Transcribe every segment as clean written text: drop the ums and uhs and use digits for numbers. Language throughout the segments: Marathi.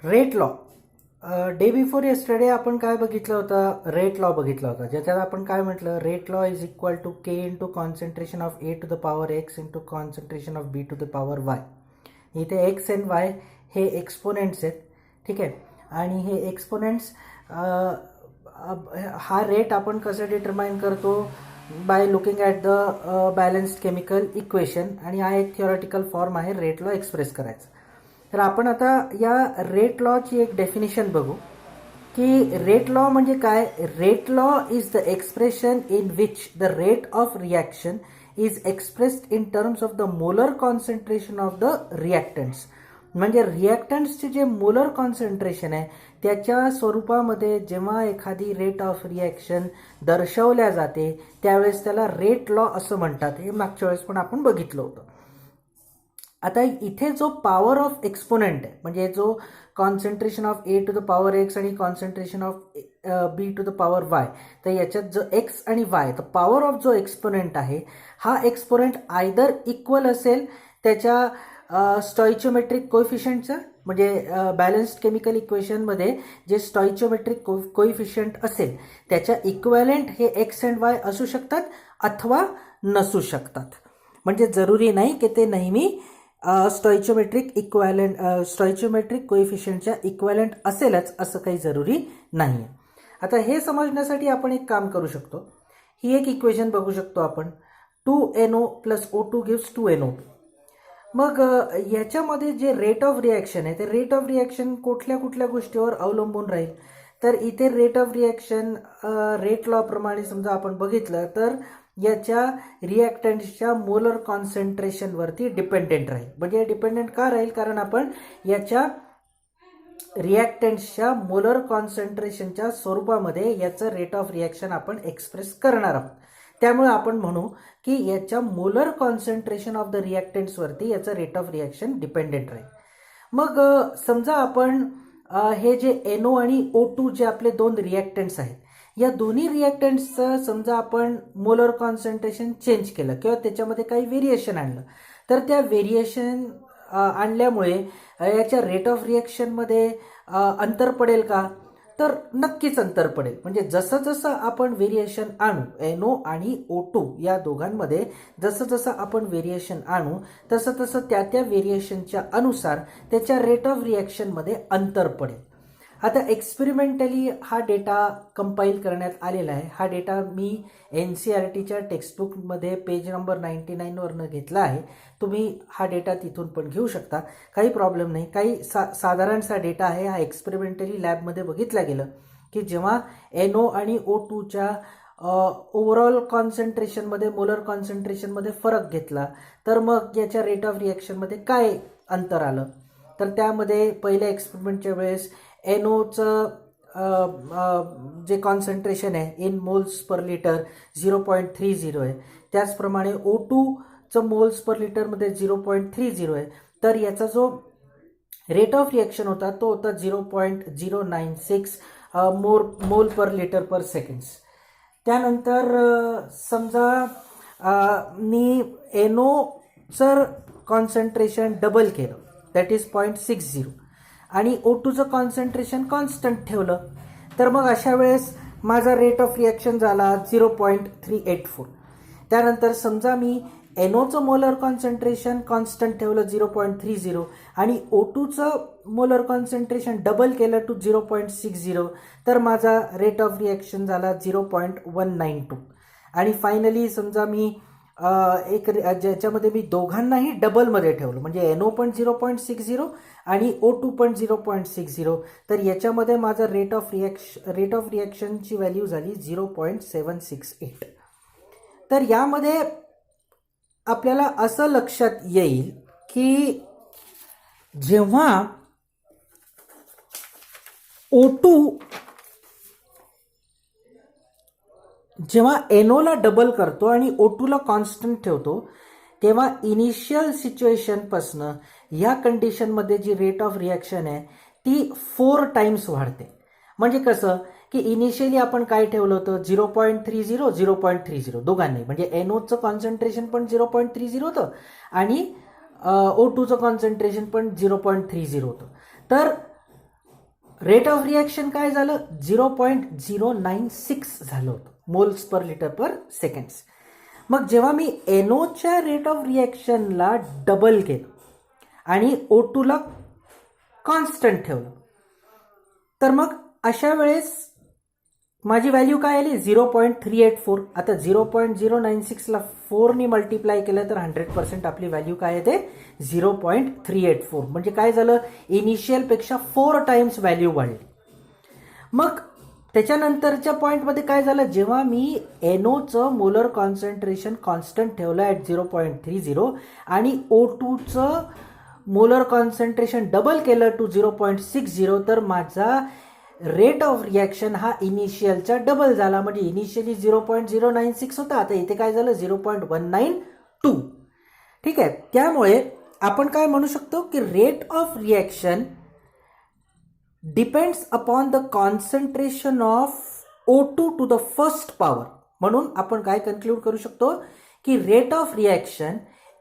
Rate law. Day before yesterday आपण काय बघितलं होतं? रेट लॉ बघितला होता, ज्याच्यात आपण काय म्हटलं? Rate law is equal to k into concentration of A to the power x into concentration of B to the power y. इथे एक्स अँड वाय हे एक्सपोनेंट्स आहेत, ठीक आहे. आणि हे एक्सपोनेंट्स, हा रेट आपण कसं डिटरमाइन करतो? By looking at the balanced chemical equation. आणि हा एक थिओरिटिकल फॉर्म आहे रेट लॉ एक्सप्रेस करायचा. तर आपण आता या रेट लॉची एक डेफिनेशन बघू की रेट लॉ म्हणजे काय. Rate law is the expression in which the rate of reaction is expressed in terms of the molar concentration of the reactants. म्हणजे रिॲक्टंट्सचे जे मोलर कॉन्सन्ट्रेशन आहे त्याच्या स्वरूपामध्ये जेव्हा एखादी रेट ऑफ रिॲक्शन दर्शवल्या जाते त्यावेळेस त्याला रेट लॉ असं म्हणतात. हे मागच्या वेळेस पण आपण बघितलं होतं. आता इथे जो पॉवर ऑफ एक्सपोनेंट आहे, म्हणजे जो concentration of A to the power X आणि concentration of B to the power Y, तर याच्यात जो एक्स आणि वाय, तर पॉवर ऑफ जो एक्सपोनेंट आहे हा एक्सपोनेंट आयदर इक्वल असेल त्याच्या स्टॉइचियोमेट्रिक कोएफिशियंटचं, म्हणजे बॅलन्स्ड केमिकल इक्वेशनमध्ये जे स्टॉइचियोमेट्रिक कोएफिशियंट असेल त्याच्या इक्वॅलेंट हे एक्स अँड वाय असू शकतात अथवा नसू शकतात. म्हणजे जरुरी नाही की ते नेहमी स्टॉइचियोमेट्रिक कोएफिशियंटच्या इक्वॅलेंट असेलच असं काही जरुरी नाही आहे. आता हे समजण्यासाठी आपण एक काम करू शकतो. ही एक इक्वेशन बघू शकतो आपण. 2NO plus O2 gives 2NO2. मग याच्यामध्ये जे रेट ऑफ रिॲक्शन आहे ते रेट ऑफ रिॲक्शन कुठल्या कुठल्या गोष्टीवर अवलंबून राहील? तर इथे rate of reaction rate law प्रमाणे समजा आपण बघितलं तर याच्या रिॲक्टंट्सच्या मोलर कॉन्सन्ट्रेशनवरती डिपेंडेंट राहील. म्हणजे डिपेंडेंट का राहील? कारण आपण याच्या रिॲक्टंट्सच्या मोलर कॉन्सन्ट्रेशनच्या स्वरूपामध्ये याचं रेट ऑफ रिॲक्शन आपण एक्सप्रेस करणार आहोत. त्यामुळे आपण म्हणू की याच्या मोलर कॉन्सन्ट्रेशन ऑफ द रिॲक्टंट्सवरती याचं रेट ऑफ रिॲक्शन डिपेंडेंट राहील. मग समजा आपण हे जे NO आणि O2 जे आपले दोन रिॲक्टंट्स आहेत, या दोन्ही रिॲक्टंट्सचं समजा आपण मोलर कॉन्सन्ट्रेशन चेंज केलं किंवा त्याच्यामध्ये काही व्हेरिएशन आणलं, तर त्या व्हेरिएशन आणल्यामुळे याच्या रेट ऑफ रिॲक्शनमध्ये अंतर पडेल का? तर नक्कीच अंतर पडेल. म्हणजे जसं जसं आपण व्हेरिएशन आणू, NO आणि O2 या दोघांमध्ये जसं जसं आपण व्हेरिएशन आणू तसं तसं त्या त्या व्हेरिएशनच्या अनुसार त्याच्या रेट ऑफ रिॲक्शनमध्ये अंतर पडेल. आता एक्सपेरिमेंटली हा डेटा कंपाईल करण्यात आलेला आहे. हा डेटा मी NCERTच्या टेक्स्टबुकमध्ये पेज नंबर 99वरनं घेतला आहे. तुम्ही हा डेटा तिथून पण घेऊ शकता, काही प्रॉब्लेम नाही. काही साधारणसा डेटा आहे. हा एक्सपेरिमेंटली लॅबमध्ये बघितला गेलं की जेव्हा NO आणि O2च्या ओव्हरऑल कॉन्सन्ट्रेशनमध्ये मोलर कॉन्सन्ट्रेशनमध्ये फरक घेतला तर मग याच्या रेट ऑफ रिॲक्शनमध्ये काय अंतर आलं? तर त्यामध्ये पहिल्या एक्सपेरिमेंटच्या वेळेस NOचं जे कॉन्सन्ट्रेशन आहे इन मोल्स पर लिटर 0.30 आहे. त्याचप्रमाणे O2चं मोल्स पर लिटरमध्ये 0.30 आहे. तर याचा जो रेट ऑफ रिॲक्शन होता तो होता 0.096 मोल पर लिटर पर सेकंड्स. त्यानंतर समजा मी NOचं कॉन्सन्ट्रेशन डबल केलं, दॅट इज 0.60, आणि O2चं कॉन्सन्ट्रेशन कॉन्स्टंट ठेवलं, तर मग अशा वेळेस माझा रेट ऑफ रिॲक्शन झाला 0.384. त्यानंतर समजा मी NOचं मोलर कॉन्सन्ट्रेशन कॉन्स्टंट ठेवलं 0.30 आणि O2चं मोलर कॉन्सन्ट्रेशन डबल केलं टू 0.60, तर माझा रेट ऑफ रिॲक्शन झाला 0.192. आणि फायनली समजा मी ज्याच्यामध्ये मी दोघांनाही डबलमध्ये ठेवलं, म्हणजे NO पण 0.60 आणि O2 पण 0.60, तर याच्यामध्ये माझा रेट ऑफ रिॲक्शनची व्हॅल्यू झाली 0.768. तर यामध्ये आपल्याला असं लक्षात येईल की जेव्हा जेव्हा NOला डबल करतो आणि O2ला कॉन्स्टंट ठेवतो तेव्हा इनिशियल सिच्युएशनपासनं ह्या कंडिशनमध्ये जी रेट ऑफ रिॲक्शन आहे ती 4 टाइम्स वाढते. म्हणजे कसं की इनिशियली आपण काय ठेवलं होतं? 0.30 दोघांनी, म्हणजे NOचं कॉन्सन्ट्रेशन पण 0.30 होतं आणि O2चं कॉन्सन्ट्रेशन पण 0.30 होतं. तर रेट ऑफ रिॲक्शन काय झालं 0.096 झालं होतं moles per litre per seconds. मग जेव्हा मी एनओच्या रेट ऑफ रिॲक्शनला डबल केलं आणि O2ला कॉन्स्टंट ठेवलं तर मग अशा वेळेस माझी व्हॅल्यू काय आली 0.384. आता 0.096ला 4ने मल्टिप्लाय केलं तर 100% आपली व्हॅल्यू काय येते 0.384. म्हणजे काय झालं इनिशियलपेक्षा 4 टाइम्स व्हॅल्यू वाढली. मग त्याच्यानंतरच्या पॉईंटमध्ये काय झालं जेव्हा मी एनओचं मोलर कॉन्सन्ट्रेशन कॉन्स्टंट ठेवलं ॲट 0.30 आणि O2चं मोलर कॉन्सन्ट्रेशन डबल केलं टू 0.60 तर माझा रेट ऑफ रिॲक्शन हा इनिशियलचा डबल झाला. म्हणजे इनिशियली 0.096 होता आता इथे काय झालं 0.192. ठीक आहे. त्यामुळे आपण काय म्हणू शकतो की rate of reaction depends upon the concentration of O2 to the first power. म्हणून आपण काय कन्क्लूड करू शकतो की rate of reaction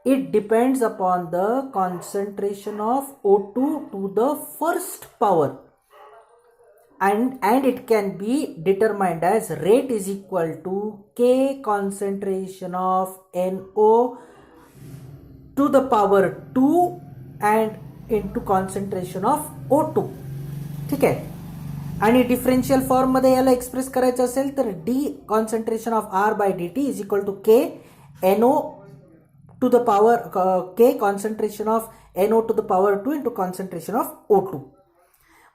it depends upon the concentration of O2 to the first power and it can be determined as rate is equal to K concentration of NO to the power 2 and into concentration of O2. ठीक आहे. आणि डिफरन्शियल फॉर्ममध्ये याला एक्सप्रेस करायचं असेल तर D concentration of R by dt is equal to K NO to the power K concentration of NO to the power 2 into concentration of O2.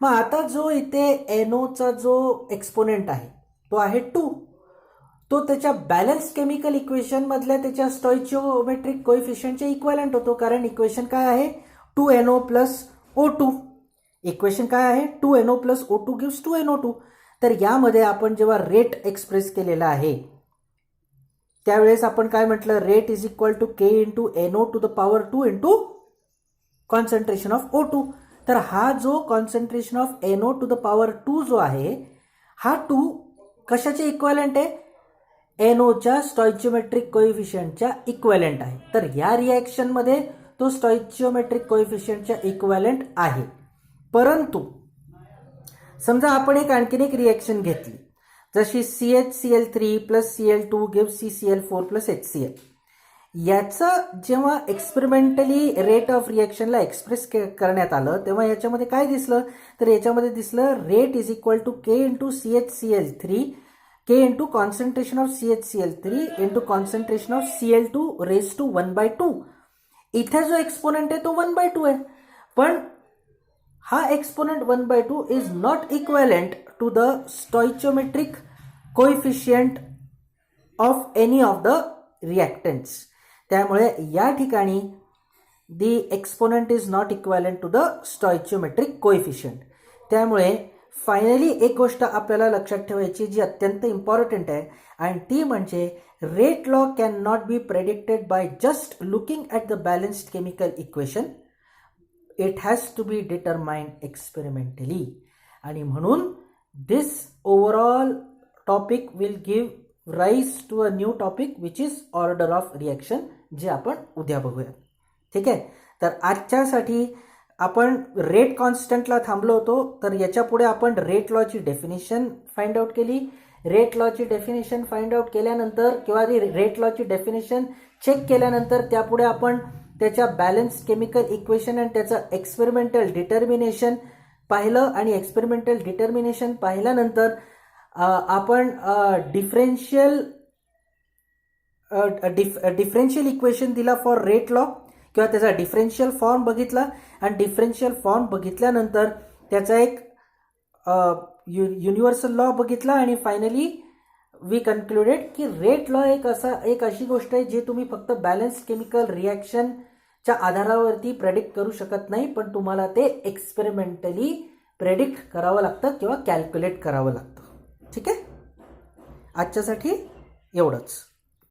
मग आता जो इथे एनओचा जो एक्सपोनेंट आहे तो आहे 2. तो त्याच्या बॅलन्स केमिकल इक्वेशन मधल्या त्याच्या स्टॉइचिओमेट्रिक कोएफिशियंटच्या इक्वलंट होतो. कारण इक्वेशन काय आहे 2NO प्लस O2. इक्वेशन काय आहे 2NO plus O2 gives 2NO2. तर यामध्ये आपण जेव्हा रेट एक्सप्रेस केलेला आहे त्यावेळेस आपण काय म्हटलं rate is equal to K into NO to the power 2 into concentration of O2. तर हा जो concentration of NO to the power 2 जो आहे हा 2 कशाचे इक्वलंट आहे NOच्या स्टॉइचिओमेट्रिक कोएफिशियंटच्या इक्वलंट आहे. तर या रिॲक्शनमध्ये तो स्टॉइचिओमेट्रिक कोएफिशियंटच्या इक्वलंट आहे. परंतु समजा आपण आणखीन एक रिॲक्शन घेतली जशी CHCl3 plus Cl2 gives CCl4 plus HCl. याचा जेव्हा एक्सपेरिमेंटली रेट ऑफ रिॲक्शनला एक्सप्रेस करण्यात आलं तेव्हा याच्यामध्ये काय दिसलं तर याच्यामध्ये दिसलं rate is equal to K into CHCl3 K into concentration of CHCl3 into concentration of Cl2 raise to 1/2. इथे जो एक्सपोनेंट आहे तो 1/2 आहे. पण हा exponent 1/2 is not equivalent to the stoichiometric coefficient of any of the reactants. त्यामुळे या ठिकाणी the exponent is not equivalent to the stoichiometric coefficient. त्यामुळे फायनली एक गोष्ट आपल्याला लक्षात ठेवायची जी अत्यंत इम्पॉर्टंट आहे आणि ती म्हणजे rate law can not be predicted by just looking at the balanced chemical equation. It has to be determined experimentally. आणि म्हणून this overall topic will give rise to a new topic which is order of reaction जे आपण उद्या बघूया. ठीक आहे. तर आजच्यासाठी आपण रेट कॉन्स्टंटला थांबलो होतो. तर याच्या पुढे आपण रेट लॉची डेफिनेशन फाइंड आउट केली. रेट लॉची डेफिनेशन फाइंड आउट केल्यानंतर किंवा रेट लॉची डेफिनेशन चेक केल्यानंतर त्यापुढे आपण त्याच्या बॅलन्स केमिकल इक्वेशन आणि त्याचं एक्सपेरिमेंटल डिटर्मिनेशन पाहिलं. आणि एक्सपेरिमेंटल डिटर्मिनेशन पाहिल्यानंतर आपण डिफरेन्शियल इक्वेशन दिला फॉर रेट लॉ किंवा त्याचा डिफरेन्शियल फॉर्म बघितला. आणि डिफरेन्शियल फॉर्म बघितल्यानंतर त्याचा एक युनिव्हर्सल लॉ बघितला. आणि फायनली वी कन्क्लुडेड की रेट लॉ एक अशी गोष्ट आहे जी तुम्ही फक्त बॅलन्स केमिकल रिॲक्शनच्या आधारावरती प्रेडिक्ट करू शकत नाही, पण तुम्हाला ते एक्सपेरिमेंटली प्रेडिक्ट करावं लागतं किंवा कॅल्क्युलेट करावं लागतं. ठीक आहे. आजच्यासाठी एवढंच.